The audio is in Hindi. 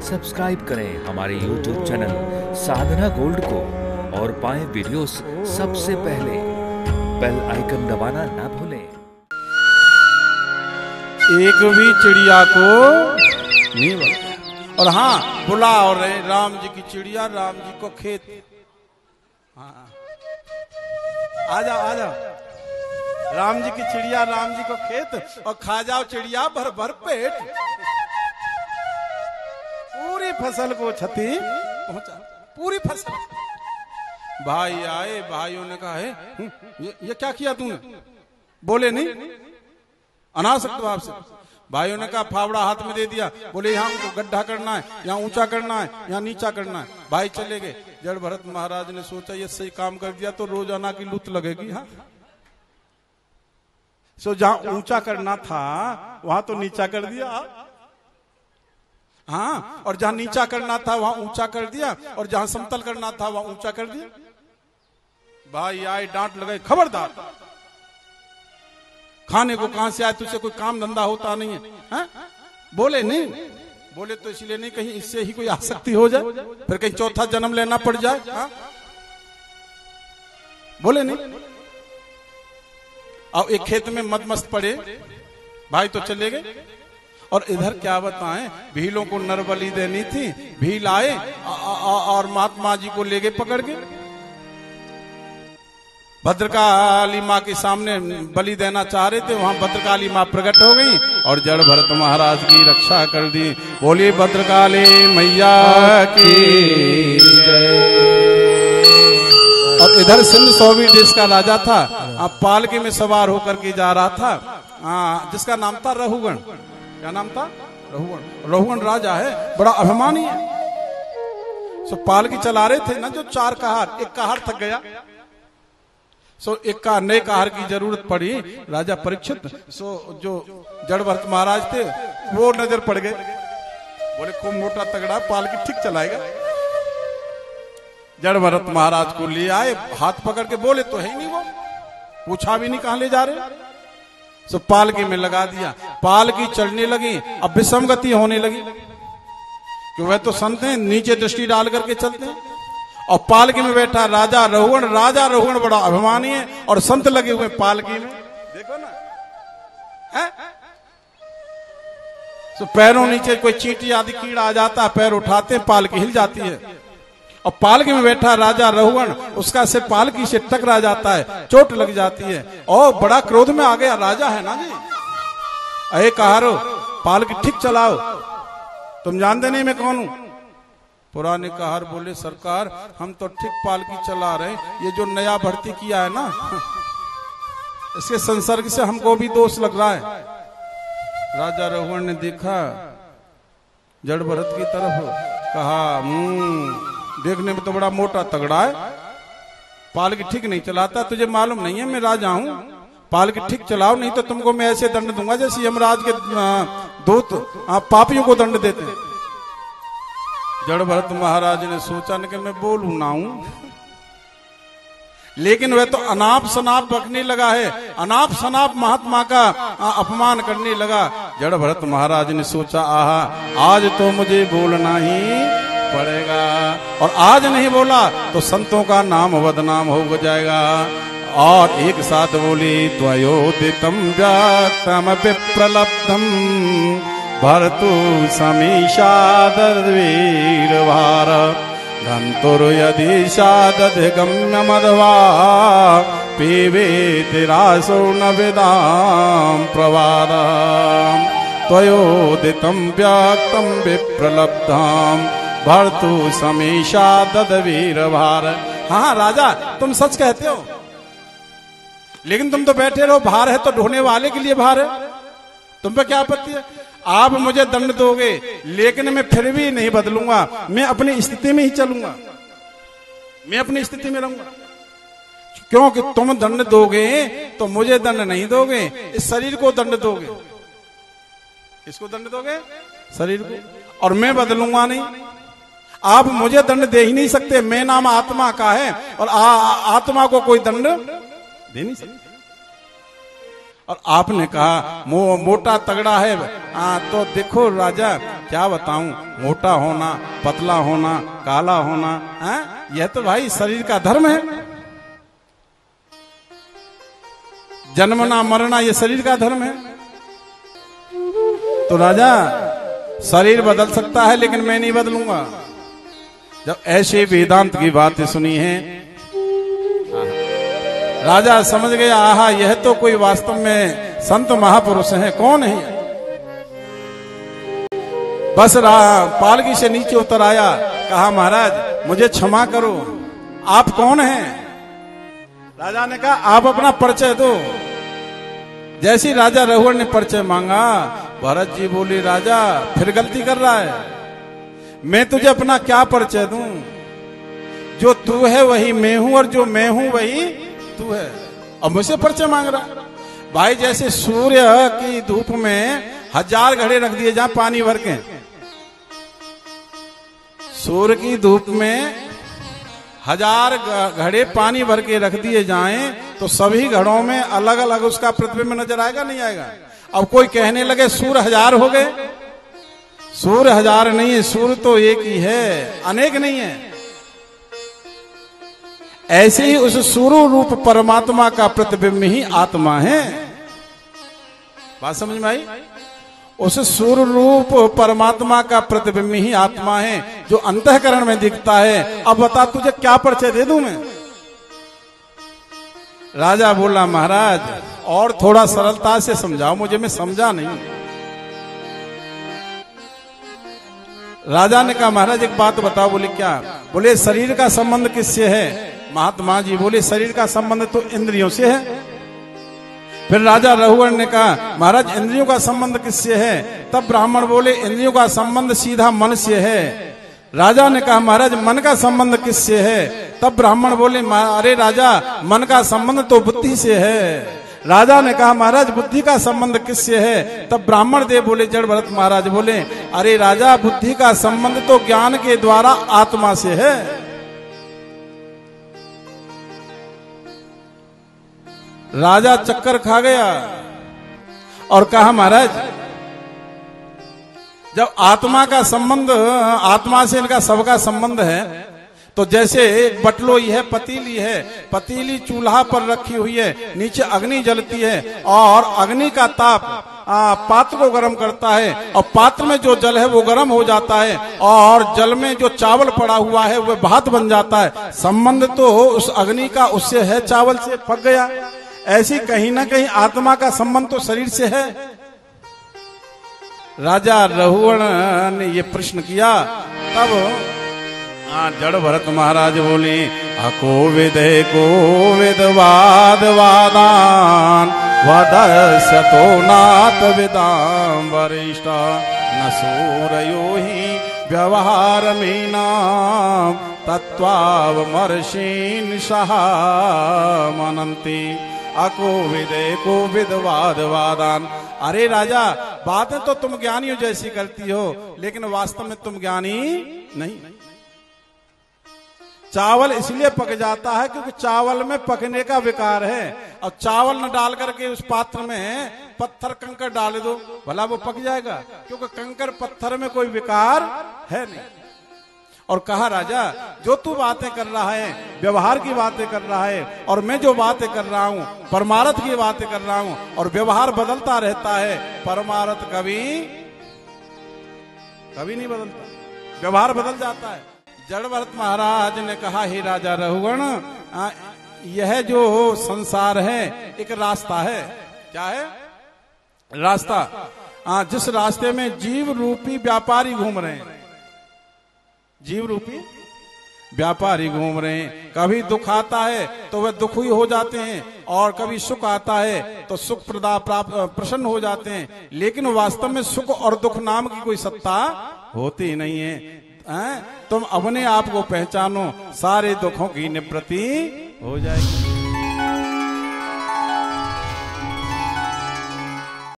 सब्सक्राइब करें हमारे YouTube चैनल साधना गोल्ड को और पाएं वीडियोस सबसे पहले। बेल आइकन दबाना ना भूलें। एक भी चिड़िया को नहीं बोला। और हाँ, बुला और राम जी की चिड़िया, राम जी को खेत। हाँ, आ जाओ आ जाओ। राम जी की चिड़िया, राम जी को खेत, और खा जाओ चिड़िया भर भर पेट। पूरी फसल को क्षति पहुंचा, पूरी फसल। भाई आए, भाइयों ने कहा है ये क्या किया तूने? बोले नहीं, अनासक्त भाव से। भाइयों ने कहा फावड़ा हाथ में दे दिया, बोले यहाँ गड्ढा करना है, यहाँ ऊंचा करना है, यहाँ नीचा करना है। भाई चले गए। जड़ भरत महाराज ने सोचा ये सही काम कर दिया तो रोजाना की लूट लगेगी। हाँ, सो जहां ऊंचा करना था वहां तो नीचा कर दिया। हाँ, और जहां नीचा करना था वहां ऊंचा कर दिया, और जहां समतल करना था वहां ऊंचा कर दिया। भाई आए, डांट लगाए, खबरदार, खाने को कहां से आए, तुझसे कोई काम धंधा होता नहीं है? हा? बोले नहीं, बोले तो इसलिए नहीं कहीं इससे ही कोई आसक्ति हो जाए, फिर कहीं चौथा जन्म लेना पड़ जाए। हा? बोले नहीं। और एक खेत में मदमस्त पड़े, भाई तो चले गए। और इधर क्या बताएं, भीलों को नर बलि देनी थी। भील आए और महात्मा जी को ले गए पकड़ के। भद्रकाली माँ के सामने बलि देना चाह रहे थे, वहां भद्रकाली माँ प्रकट हो गई और जड़ भरत महाराज की रक्षा कर दी। बोलिए भद्रकाली मैया की जय। और इधर सिंध सौवी देश का राजा था, पालकी में सवार होकर के जा रहा था, जिसका नाम था रहुगण। क्या नाम था? रहुगण। रहुगण राजा है, बड़ा अभिमानी है। सो पालकी चला रहे थे ना जो चार कहार, एक कहार थक गया, सो एक का नए कहार की जरूरत पड़ी। राजा परीक्षित सो जो जड़ भरत महाराज थे वो नजर पड़ गए। बोले खूब मोटा तगड़ा, पालकी ठीक चलाएगा। जड़ भरत महाराज को ले आए, हाथ पकड़ के बोले तो है ही नहीं, वो पूछा भी नहीं कहां ले जा रहे। सो पालकी में लगा दिया, पालकी चढ़ने लगी। अब विषम गति होने लगी, कि वह तो संत हैं, नीचे दृष्टि डाल करके चलते हैं। और पालकी में बैठा राजा रहुगण। राजा रहुगण बड़ा अभिमानी है, और संत लगे हुए पालकी में, देखो ना है? तो पैरों नीचे कोई चींटी आदि कीड़ा आ जाता, पैर उठाते पालकी हिल जाती है। और पालकी में बैठा राजा रहुगण, उसका सिर पालकी से टकरा जाता है, चोट लग जाती है, और बड़ा क्रोध में आ गया। राजा है ना जी, अरे कहारो पालकी ठीक चलाओ, तुम जानते नहीं मैं कौन हूं? पुराने कहार बोले सरकार हम तो ठीक पालकी चला रहे, ये जो नया भर्ती किया है ना इसके संसर्ग से हमको भी दोष लग रहा है। राजा रहुगण ने देखा जड़ भरत की तरफ, कहा देखने में तो बड़ा मोटा तगड़ा है, पालकी ठीक नहीं चलाता, तुझे मालूम नहीं है मैं राजा हूं, पालकी ठीक चलाओ नहीं तो तुमको मैं ऐसे दंड दूंगा जैसे यमराज के दूत पापियों को दंड देते। जड़ भरत महाराज ने सोचा कि मैं बोलूं ना हूं, लेकिन वह तो अनाप शनाप बकने लगा है, अनाप शनाप महात्मा का अपमान करने लगा। जड़ भरत महाराज ने सोचा आहा, आज तो मुझे बोलना ही पड़ेगा, और आज नहीं बोला तो संतों का नाम बदनाम हो जाएगा। और एक साथ बोली त्वयोदितम व्याक्तम विप्रलब्धम भर्तु समीशादवीर भार गंतुर यदि शादधिगम्य मध्वा पीवेति रासो न विदाम प्रवादम त्वयोदितम व्याक्तम विप्रलब्धम भर्तु समीशा ददवीर भार। हाँ राजा तुम सच कहते हो, लेकिन तुम तो बैठे रहो, भार है तो ढोने वाले के लिए भार है, तुम पे क्या आपत्ति है? आप मुझे दंड दोगे लेकिन मैं फिर भी नहीं बदलूंगा, मैं अपनी स्थिति में ही चलूंगा, मैं अपनी स्थिति में रहूंगा। क्योंकि तुम दंड दोगे तो मुझे दंड नहीं दोगे, इस शरीर को दंड दोगे। किसको दंड दोगे? शरीर को। और मैं बदलूंगा नहीं, आप मुझे दंड दे ही नहीं सकते, मैं नाम आत्मा का है और आत्मा को कोई दंड दे नहीं सकते। और आपने कहा मोटा तगड़ा है। तो देखो राजा क्या बताऊं, मोटा होना, पतला होना, काला होना, यह तो भाई शरीर का धर्म है। जन्मना मरना ये शरीर का धर्म है। तो राजा शरीर बदल सकता है लेकिन मैं नहीं बदलूंगा। जब ऐसे वेदांत की बातें सुनी हैं, राजा समझ गया, आहा यह तो कोई वास्तव में संत महापुरुष हैं। कौन है? बस पालकी से नीचे उतर आया, कहा महाराज मुझे क्षमा करो, आप कौन हैं? राजा ने कहा आप अपना परिचय दो। जैसे ही राजा रघुवर ने परिचय मांगा, भरत जी बोले राजा फिर गलती कर रहा है, मैं तुझे अपना क्या परिचय दूं? जो तू है वही मैं हूं और जो मैं हूं वही तू है, और मुझसे परिचय मांग रहा। भाई जैसे सूर्य की धूप में 1000 घड़े रख दिए जहां पानी भर के, सूर्य की धूप में 1000 घड़े पानी भर के रख दिए जाएं तो सभी घड़ों में अलग अलग उसका प्रतिबिंब नजर आएगा नहीं आएगा? अब कोई कहने लगे सूर्य 1000 हो गए, सूर्य 1000 नहीं है, सूर्य तो एक ही है, अनेक नहीं है। ऐसे ही उस सूर्य रूप परमात्मा का प्रतिबिंब ही आत्मा है। बात समझ में आई? उस सूर्य रूप परमात्मा का प्रतिबिंब ही आत्मा है जो अंतःकरण में दिखता है। अब बता तुझे क्या परिचय दे दूं मैं? राजा बोला महाराज और थोड़ा सरलता से समझाओ मुझे, मैं समझा नहीं। राजा ने कहा महाराज एक बात बताओ। बोले क्या? बोले शरीर का संबंध किससे है? महात्मा जी बोले शरीर का संबंध तो इंद्रियों से है। फिर राजा रघुवर ने कहा महाराज इंद्रियों का संबंध किससे है? तब ब्राह्मण बोले इंद्रियों का संबंध सीधा मन से है। राजा ने कहा महाराज मन का संबंध किससे है? तब ब्राह्मण बोले अरे राजा मन का संबंध तो बुद्धि से है। राजा ने कहा महाराज बुद्धि का संबंध किससे है? तब ब्राह्मण देव बोले जड़ भरत महाराज बोले अरे राजा बुद्धि का संबंध तो ज्ञान के द्वारा आत्मा से है। राजा चक्कर खा गया और कहा महाराज जब आत्मा का संबंध, आत्मा से इनका सबका संबंध है, तो जैसे एक बटलोई है, पतीली है, पतीली चूल्हा पर रखी हुई है, नीचे अग्नि जलती है और अग्नि का ताप पात्र को गर्म करता है और पात्र में जो जल है वो गर्म हो जाता है और जल में जो चावल पड़ा हुआ है वह भात बन जाता है। संबंध तो उस अग्नि का उससे है, चावल से पक गया। ऐसी कहीं ना कहीं आत्मा का संबंध तो शरीर से है। राजा रघुवर ने ये प्रश्न किया, तब जड़ भरत महाराज बोले कोविद वाद वादान वदस्यतो नाथ विदाम वरिष्ठ न सूरयो ही व्यवहार में नाम तत्वावमर्षीन् सहा मनन्ति कोविद वाद वादान। अरे राजा बातें तो तुम ज्ञानियों जैसी करती हो लेकिन वास्तव में तुम ज्ञानी नहीं। चावल इसलिए पक जाता है क्योंकि चावल में पकने का विकार है, और चावल न डाल करके उस पात्र में पत्थर कंकर डाल दो भला वो पक जाएगा, क्योंकि कंकर पत्थर में कोई विकार है नहीं। और कहा राजा जो तू बातें कर रहा है व्यवहार की बातें कर रहा है और मैं जो बातें कर रहा हूं परमार्थ की बातें कर रहा हूं, और व्यवहार बदलता रहता है, परमार्थ कभी नहीं बदलता, व्यवहार बदल जाता है। जड़ भरत महाराज ने कहा हे राजा रघुवर यह जो संसार है एक रास्ता है। क्या है? रास्ता। जिस रास्ते में जीव रूपी व्यापारी घूम रहे हैं, जीव रूपी व्यापारी घूम रहे हैं। कभी दुख आता है तो वह दुखी हो जाते हैं और कभी सुख आता है तो सुख प्रसन्न हो जाते हैं, लेकिन वास्तव में सुख और दुख नाम की कोई सत्ता होती नहीं है। तुम अपने आप को पहचानो, सारे दुखों की निवृत्ति हो जाएगी।